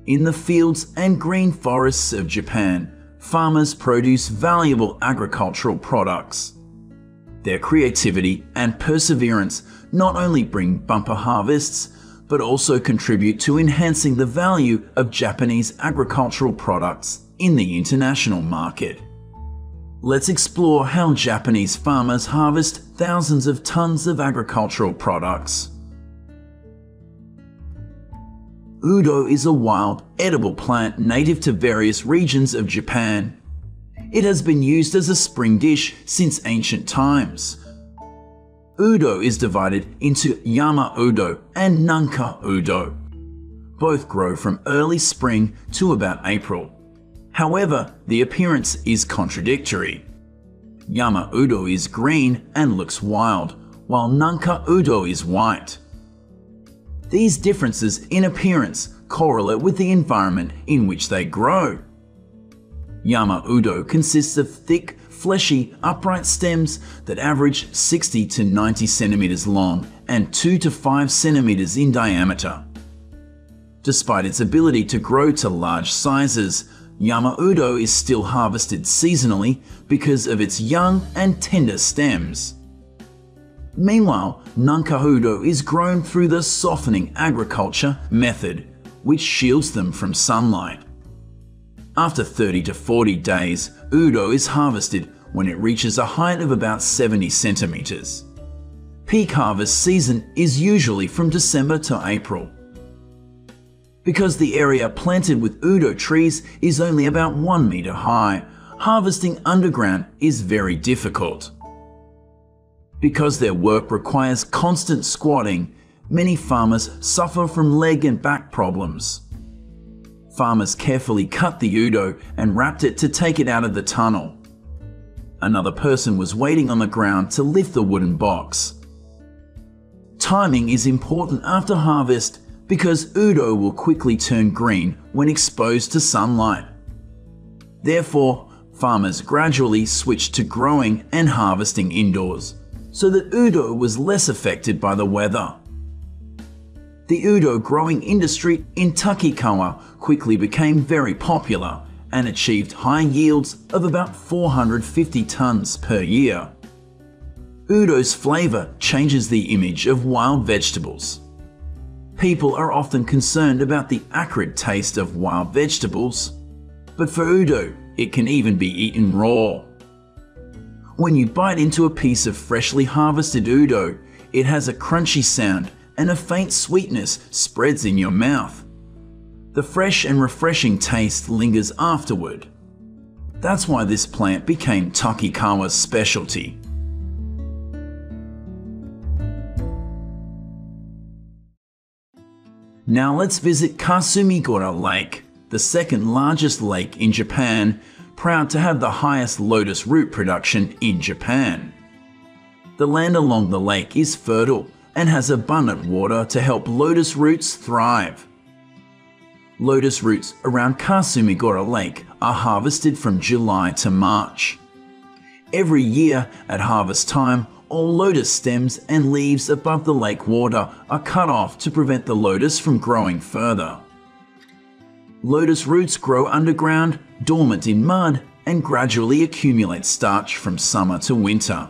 In the fields and green forests of Japan, farmers produce valuable agricultural products. Their creativity and perseverance not only bring bumper harvests, but also contribute to enhancing the value of Japanese agricultural products in the international market. Let's explore how Japanese farmers harvest thousands of tons of agricultural products. Udo is a wild, edible plant native to various regions of Japan. It has been used as a spring dish since ancient times. Udo is divided into Yama Udo and Nanka Udo. Both grow from early spring to about April. However, the appearance is contradictory. Yama Udo is green and looks wild, while Nanka Udo is white. These differences in appearance correlate with the environment in which they grow. Yama Udo consists of thick, fleshy, upright stems that average 60 to 90 centimeters long and 2 to 5 centimeters in diameter. Despite its ability to grow to large sizes, Yama Udo is still harvested seasonally because of its young and tender stems. Meanwhile, Nanka Udo is grown through the softening agriculture method, which shields them from sunlight. After 30 to 40 days, Udo is harvested when it reaches a height of about 70 centimeters. Peak harvest season is usually from December to April. Because the area planted with Udo trees is only about 1 meter high, harvesting underground is very difficult. Because their work requires constant squatting, many farmers suffer from leg and back problems. Farmers carefully cut the Udo and wrapped it to take it out of the tunnel. Another person was waiting on the ground to lift the wooden box. Timing is important after harvest because Udo will quickly turn green when exposed to sunlight. Therefore, farmers gradually switched to growing and harvesting indoors, so that Udo was less affected by the weather. The Udo growing industry in Takikawa quickly became very popular and achieved high yields of about 450 tons per year. Udo's flavor changes the image of wild vegetables. People are often concerned about the acrid taste of wild vegetables, but for Udo, it can even be eaten raw. When you bite into a piece of freshly harvested Udo, it has a crunchy sound and a faint sweetness spreads in your mouth. The fresh and refreshing taste lingers afterward. That's why this plant became Takikawa's specialty. Now let's visit Kasumigura Lake, the second largest lake in Japan, proud to have the highest lotus root production in Japan. The land along the lake is fertile and has abundant water to help lotus roots thrive. Lotus roots around Kasumigura Lake are harvested from July to March. Every year at harvest time, all lotus stems and leaves above the lake water are cut off to prevent the lotus from growing further. Lotus roots grow underground, dormant in mud, and gradually accumulate starch from summer to winter.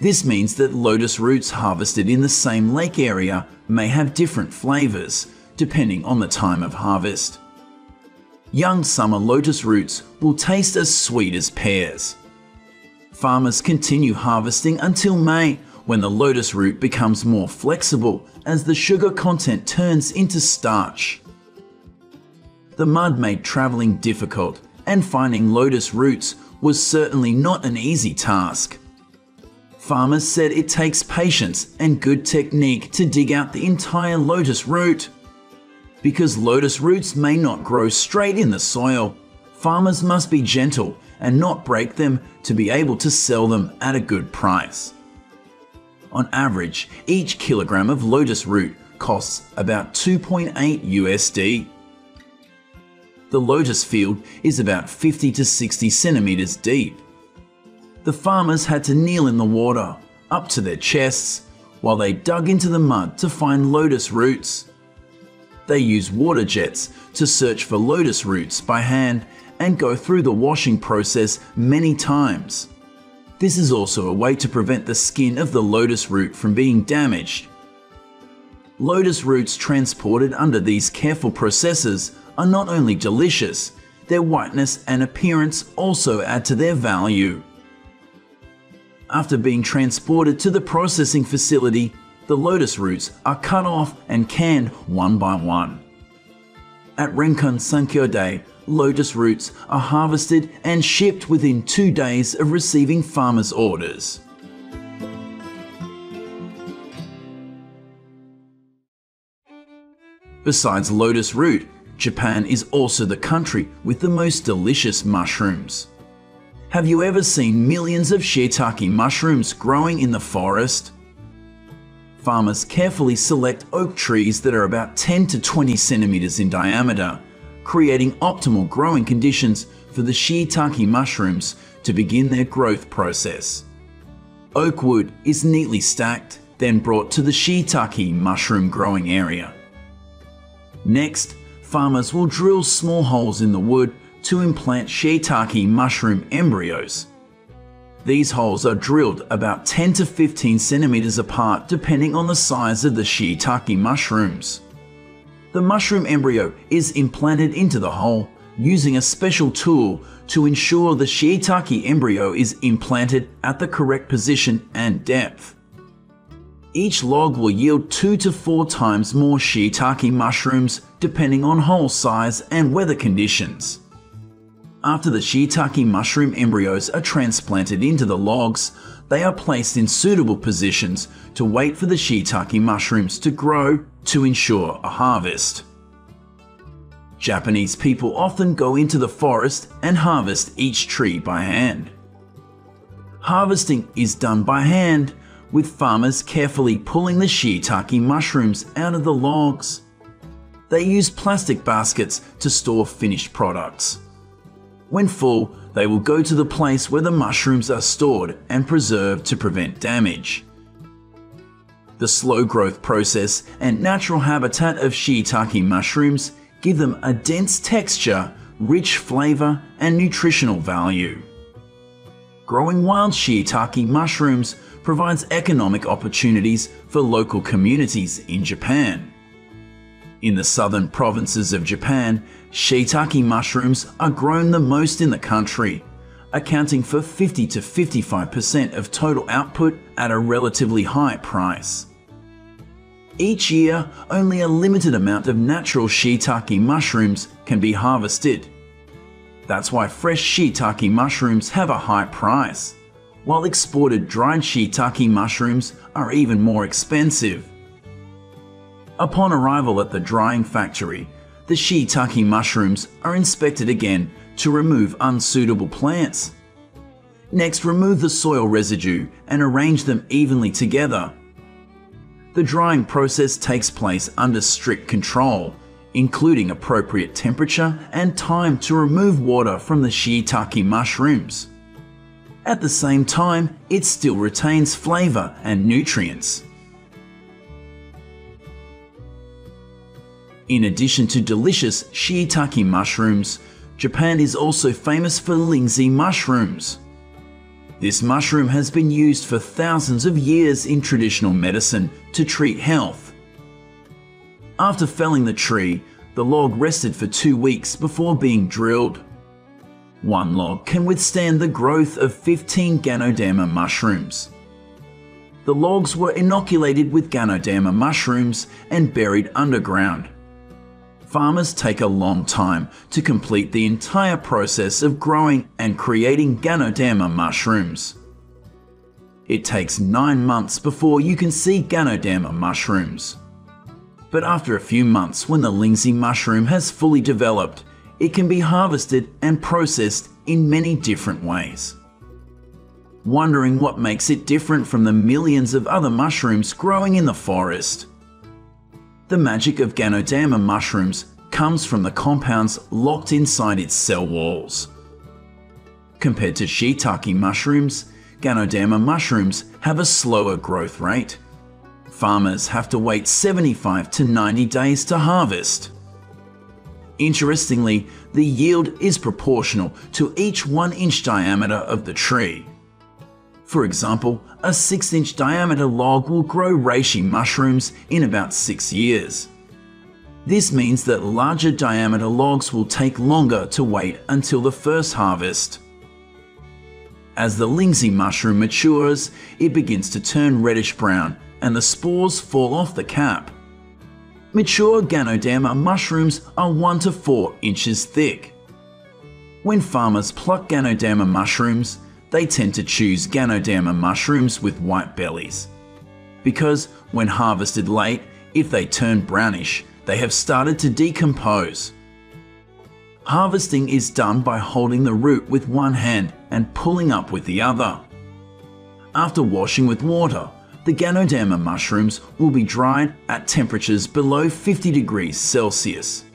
This means that lotus roots harvested in the same lake area may have different flavors, depending on the time of harvest. Young summer lotus roots will taste as sweet as pears. Farmers continue harvesting until May, when the lotus root becomes more flexible as the sugar content turns into starch. The mud made traveling difficult, and finding lotus roots was certainly not an easy task. Farmers said it takes patience and good technique to dig out the entire lotus root. Because lotus roots may not grow straight in the soil, farmers must be gentle and not break them to be able to sell them at a good price. On average, each kilogram of lotus root costs about 2.8 USD. The lotus field is about 50 to 60 centimeters deep. The farmers had to kneel in the water, up to their chests, while they dug into the mud to find lotus roots. They use water jets to search for lotus roots by hand and go through the washing process many times. This is also a way to prevent the skin of the lotus root from being damaged. Lotus roots transported under these careful processes are not only delicious, their whiteness and appearance also add to their value. After being transported to the processing facility, the lotus roots are cut off and canned one by one. At Renkon Sankyo Day, lotus roots are harvested and shipped within 2 days of receiving farmers' orders. Besides lotus root, Japan is also the country with the most delicious mushrooms. Have you ever seen millions of shiitake mushrooms growing in the forest? Farmers carefully select oak trees that are about 10 to 20 centimeters in diameter, creating optimal growing conditions for the shiitake mushrooms to begin their growth process. Oak wood is neatly stacked, then brought to the shiitake mushroom growing area. Next, farmers will drill small holes in the wood to implant shiitake mushroom embryos. These holes are drilled about 10 to 15 centimeters apart depending on the size of the shiitake mushrooms. The mushroom embryo is implanted into the hole using a special tool to ensure the shiitake embryo is implanted at the correct position and depth. Each log will yield 2 to 4 times more shiitake mushrooms depending on hole size and weather conditions. After the shiitake mushroom embryos are transplanted into the logs, they are placed in suitable positions to wait for the shiitake mushrooms to grow to ensure a harvest. Japanese people often go into the forest and harvest each tree by hand. Harvesting is done by hand, with farmers carefully pulling the shiitake mushrooms out of the logs. They use plastic baskets to store finished products. When full, they will go to the place where the mushrooms are stored and preserved to prevent damage. The slow growth process and natural habitat of shiitake mushrooms give them a dense texture, rich flavor, and nutritional value. Growing wild shiitake mushrooms provides economic opportunities for local communities in Japan. In the southern provinces of Japan, shiitake mushrooms are grown the most in the country, accounting for 50 to 55% of total output at a relatively high price. Each year, only a limited amount of natural shiitake mushrooms can be harvested. That's why fresh shiitake mushrooms have a high price, while exported dried shiitake mushrooms are even more expensive. Upon arrival at the drying factory, the shiitake mushrooms are inspected again to remove unsuitable plants. Next, remove the soil residue and arrange them evenly together. The drying process takes place under strict control, including appropriate temperature and time to remove water from the shiitake mushrooms. At the same time, it still retains flavor and nutrients. In addition to delicious shiitake mushrooms, Japan is also famous for lingzi mushrooms. This mushroom has been used for thousands of years in traditional medicine to treat health. After felling the tree, the log rested for 2 weeks before being drilled. One log can withstand the growth of 15 Ganoderma mushrooms. The logs were inoculated with Ganoderma mushrooms and buried underground. Farmers take a long time to complete the entire process of growing and creating Ganoderma mushrooms. It takes 9 months before you can see Ganoderma mushrooms. But after a few months, when the lingzi mushroom has fully developed, it can be harvested and processed in many different ways. Wondering what makes it different from the millions of other mushrooms growing in the forest? The magic of Ganoderma mushrooms comes from the compounds locked inside its cell walls. Compared to shiitake mushrooms, Ganoderma mushrooms have a slower growth rate. farmers have to wait 75 to 90 days to harvest. Interestingly, the yield is proportional to each 1-inch diameter of the tree. For example, a 6-inch diameter log will grow reishi mushrooms in about 6 years. This means that larger diameter logs will take longer to wait until the first harvest. As the Lingzi mushroom matures, it begins to turn reddish brown and the spores fall off the cap. Mature Ganoderma mushrooms are 1 to 4 inches thick. When farmers pluck Ganoderma mushrooms, they tend to choose Ganoderma mushrooms with white bellies. Because when harvested late, if they turn brownish, they have started to decompose. Harvesting is done by holding the root with one hand and pulling up with the other. After washing with water, the Ganoderma mushrooms will be dried at temperatures below 50 degrees Celsius.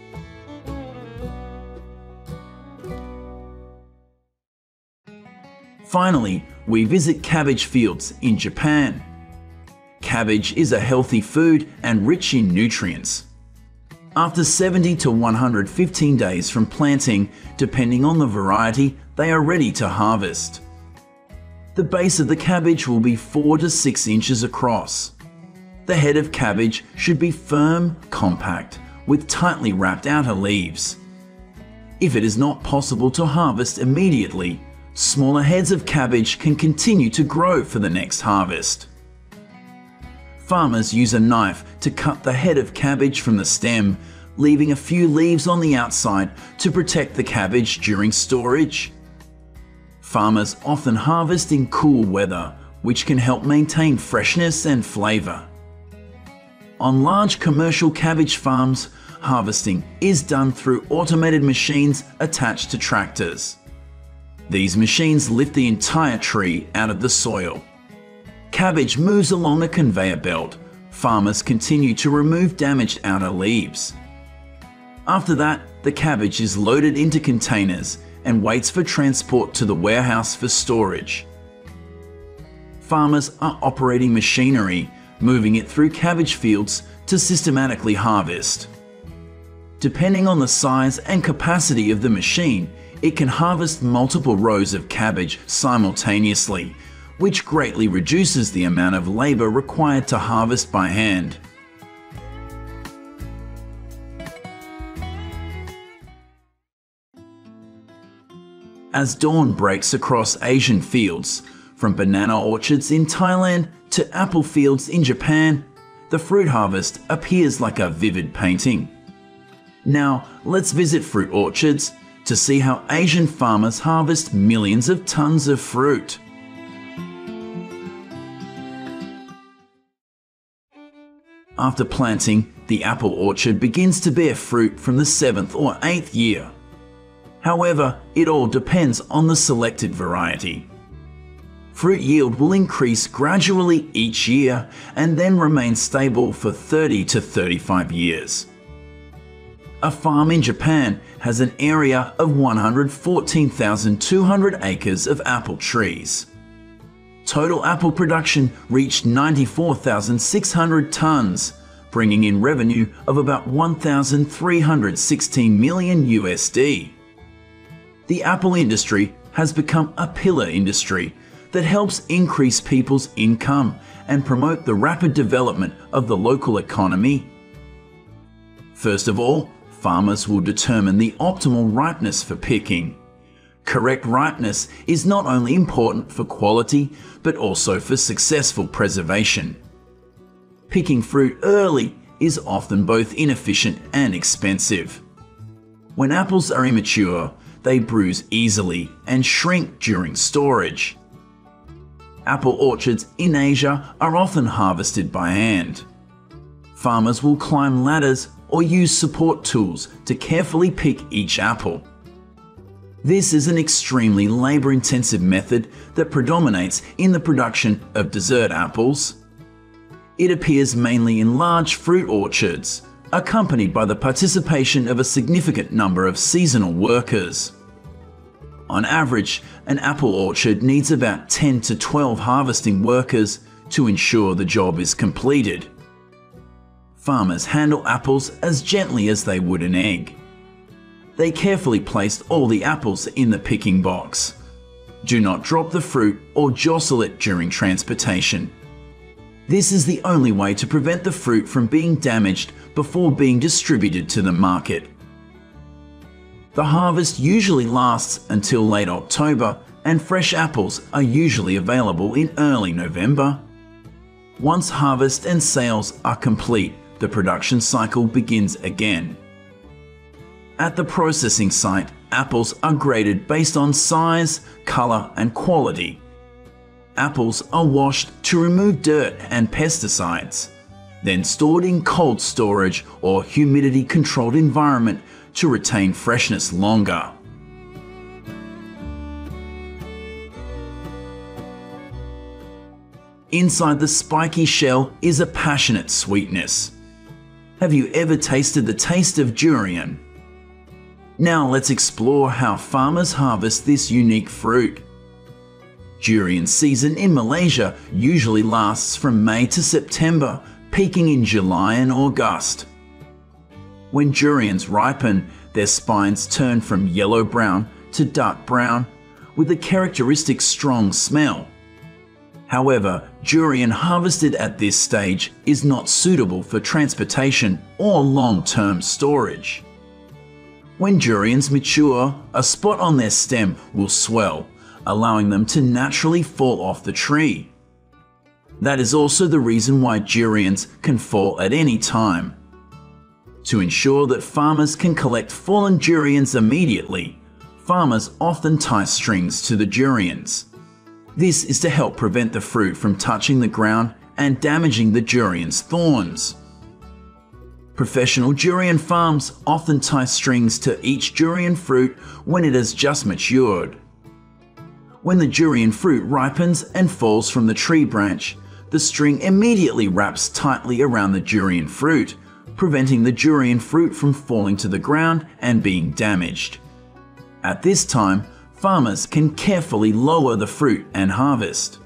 Finally, we visit cabbage fields in Japan. Cabbage is a healthy food and rich in nutrients. After 70 to 115 days from planting, depending on the variety, they are ready to harvest. The base of the cabbage will be 4 to 6 inches across. The head of cabbage should be firm, compact, with tightly wrapped outer leaves. If it is not possible to harvest immediately, smaller heads of cabbage can continue to grow for the next harvest. Farmers use a knife to cut the head of cabbage from the stem, leaving a few leaves on the outside to protect the cabbage during storage. Farmers often harvest in cool weather, which can help maintain freshness and flavour. On large commercial cabbage farms, harvesting is done through automated machines attached to tractors. These machines lift the entire tree out of the soil. Cabbage moves along a conveyor belt. Farmers continue to remove damaged outer leaves. After that, the cabbage is loaded into containers and waits for transport to the warehouse for storage. Farmers are operating machinery, moving it through cabbage fields to systematically harvest. Depending on the size and capacity of the machine, it can harvest multiple rows of cabbage simultaneously, which greatly reduces the amount of labor required to harvest by hand. As dawn breaks across Asian fields, from banana orchards in Thailand to apple fields in Japan, the fruit harvest appears like a vivid painting. Now, let's visit fruit orchards to see how Asian farmers harvest millions of tons of fruit. After planting, the apple orchard begins to bear fruit from the 7th or 8th year. However, it all depends on the selected variety. Fruit yield will increase gradually each year and then remain stable for 30 to 35 years. A farm in Japan has an area of 114,200 acres of apple trees. Total apple production reached 94,600 tons, bringing in revenue of about 1,316 million USD. The apple industry has become a pillar industry that helps increase people's income and promote the rapid development of the local economy. First of all, farmers will determine the optimal ripeness for picking. Correct ripeness is not only important for quality, but also for successful preservation. Picking fruit early is often both inefficient and expensive. When apples are immature, they bruise easily and shrink during storage. Apple orchards in Asia are often harvested by hand. Farmers will climb ladders or use support tools to carefully pick each apple. This is an extremely labor-intensive method that predominates in the production of dessert apples. It appears mainly in large fruit orchards, accompanied by the participation of a significant number of seasonal workers. On average, an apple orchard needs about 10 to 12 harvesting workers to ensure the job is completed. Farmers handle apples as gently as they would an egg. They carefully placed all the apples in the picking box. Do not drop the fruit or jostle it during transportation. This is the only way to prevent the fruit from being damaged before being distributed to the market. The harvest usually lasts until late October, and fresh apples are usually available in early November. Once harvest and sales are complete, the production cycle begins again. At the processing site, apples are graded based on size, color, and quality. Apples are washed to remove dirt and pesticides, then stored in cold storage or humidity-controlled environment to retain freshness longer. Inside the spiky shell is a passionate sweetness. Have you ever tasted the taste of durian? Now let's explore how farmers harvest this unique fruit. Durian season in Malaysia usually lasts from May to September, peaking in July and August. When durians ripen, their spines turn from yellow-brown to dark brown, with a characteristic strong smell. However, durian harvested at this stage is not suitable for transportation or long-term storage. When durians mature, a spot on their stem will swell, allowing them to naturally fall off the tree. That is also the reason why durians can fall at any time. To ensure that farmers can collect fallen durians immediately, farmers often tie strings to the durians. This is to help prevent the fruit from touching the ground and damaging the durian's thorns. Professional durian farms often tie strings to each durian fruit when it has just matured. When the durian fruit ripens and falls from the tree branch, the string immediately wraps tightly around the durian fruit, preventing the durian fruit from falling to the ground and being damaged. At this time, farmers can carefully lower the fruit and harvest.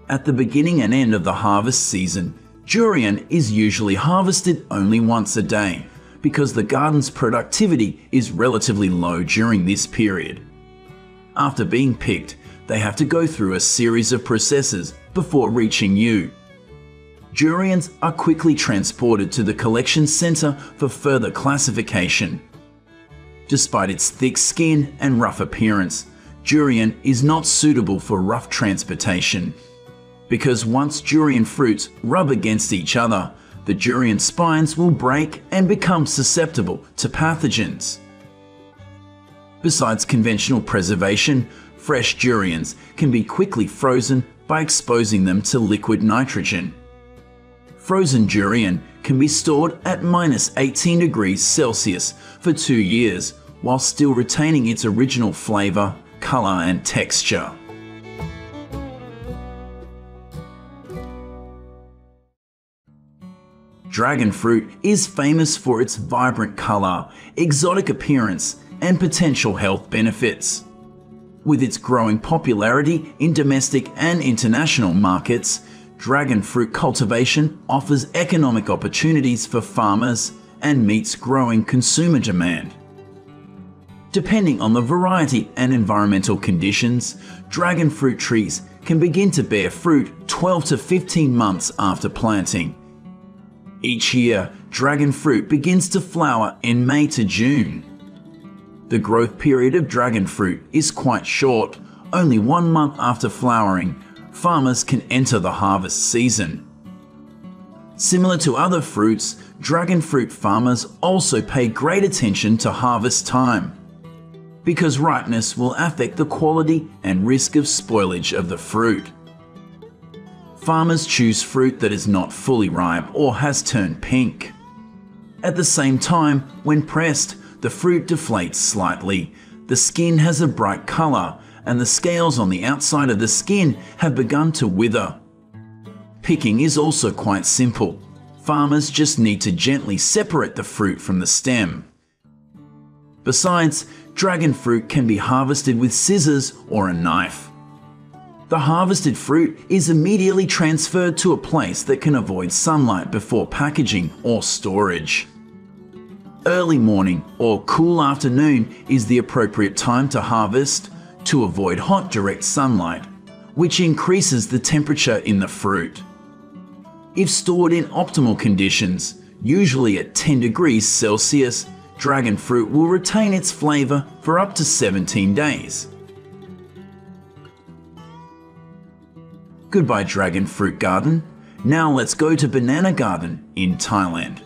At the beginning and end of the harvest season, durian is usually harvested only once a day because the garden's productivity is relatively low during this period. After being picked, they have to go through a series of processes before reaching you. Durians are quickly transported to the collection center for further classification. Despite its thick skin and rough appearance, durian is not suitable for rough transportation. Because once durian fruits rub against each other, the durian spines will break and become susceptible to pathogens. Besides conventional preservation, fresh durians can be quickly frozen by exposing them to liquid nitrogen. Frozen durian can be stored at -18 degrees Celsius for 2 years while still retaining its original flavor, color, and texture. Dragon fruit is famous for its vibrant color, exotic appearance, and potential health benefits. With its growing popularity in domestic and international markets, dragon fruit cultivation offers economic opportunities for farmers and meets growing consumer demand. Depending on the variety and environmental conditions, dragon fruit trees can begin to bear fruit 12 to 15 months after planting. Each year, dragon fruit begins to flower in May to June. The growth period of dragon fruit is quite short. Only 1 month after flowering, farmers can enter the harvest season. Similar to other fruits, dragon fruit farmers also pay great attention to harvest time, because ripeness will affect the quality and risk of spoilage of the fruit. Farmers choose fruit that is not fully ripe or has turned pink. At the same time, when pressed, the fruit deflates slightly, the skin has a bright color, and the scales on the outside of the skin have begun to wither. Picking is also quite simple. Farmers just need to gently separate the fruit from the stem. Besides, dragon fruit can be harvested with scissors or a knife. The harvested fruit is immediately transferred to a place that can avoid sunlight before packaging or storage. Early morning or cool afternoon is the appropriate time to harvest to avoid hot direct sunlight, which increases the temperature in the fruit. If stored in optimal conditions, usually at 10 degrees Celsius, dragon fruit will retain its flavour for up to 17 days. Goodbye dragon fruit garden. Now let's go to banana garden in Thailand.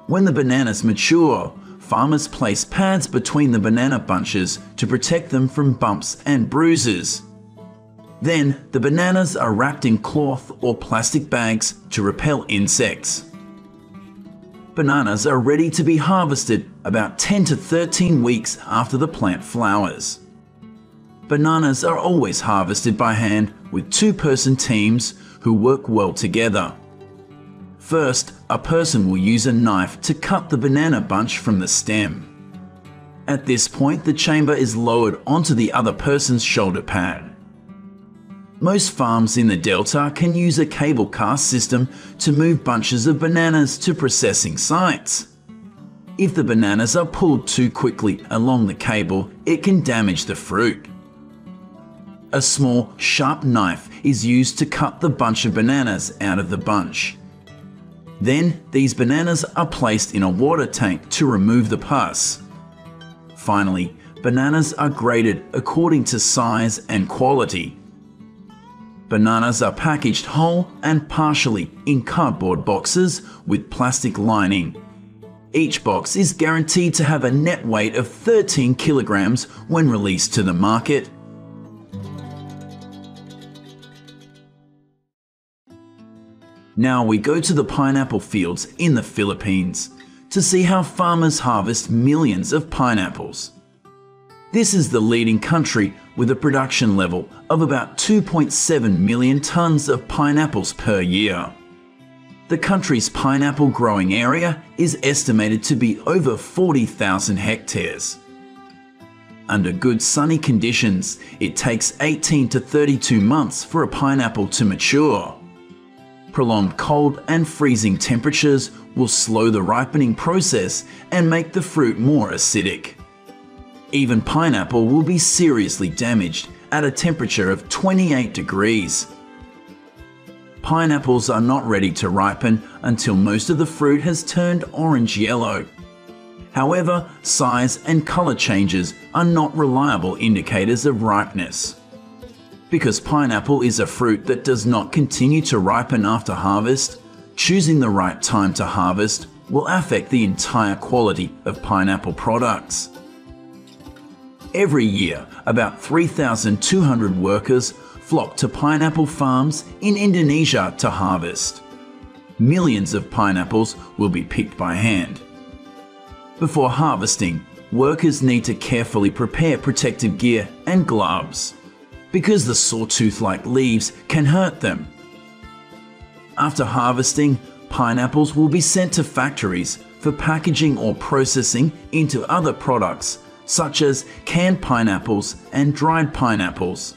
When the bananas mature, farmers place pads between the banana bunches to protect them from bumps and bruises. Then, the bananas are wrapped in cloth or plastic bags to repel insects. Bananas are ready to be harvested about 10 to 13 weeks after the plant flowers. Bananas are always harvested by hand with two-person teams who work well together. First, a person will use a knife to cut the banana bunch from the stem. At this point, the chamber is lowered onto the other person's shoulder pad. Most farms in the Delta can use a cable car system to move bunches of bananas to processing sites. If the bananas are pulled too quickly along the cable, it can damage the fruit. A small, sharp knife is used to cut the bunch of bananas out of the bunch. Then, these bananas are placed in a water tank to remove the pus. Finally, bananas are graded according to size and quality. Bananas are packaged whole and partially in cardboard boxes with plastic lining. Each box is guaranteed to have a net weight of 13 kilograms when released to the market. Now we go to the pineapple fields in the Philippines to see how farmers harvest millions of pineapples. This is the leading country with a production level of about 2.7 million tons of pineapples per year. The country's pineapple growing area is estimated to be over 40,000 hectares. Under good sunny conditions, it takes 18 to 32 months for a pineapple to mature. Prolonged cold and freezing temperatures will slow the ripening process and make the fruit more acidic. Even pineapple will be seriously damaged at a temperature of 28 degrees. Pineapples are not ready to ripen until most of the fruit has turned orange-yellow. However, size and color changes are not reliable indicators of ripeness. Because pineapple is a fruit that does not continue to ripen after harvest, choosing the right time to harvest will affect the entire quality of pineapple products. Every year, about 3,200 workers flock to pineapple farms in Indonesia to harvest. Millions of pineapples will be picked by hand. Before harvesting, workers need to carefully prepare protective gear and gloves, because the sawtooth-like leaves can hurt them. After harvesting, pineapples will be sent to factories for packaging or processing into other products such as canned pineapples and dried pineapples.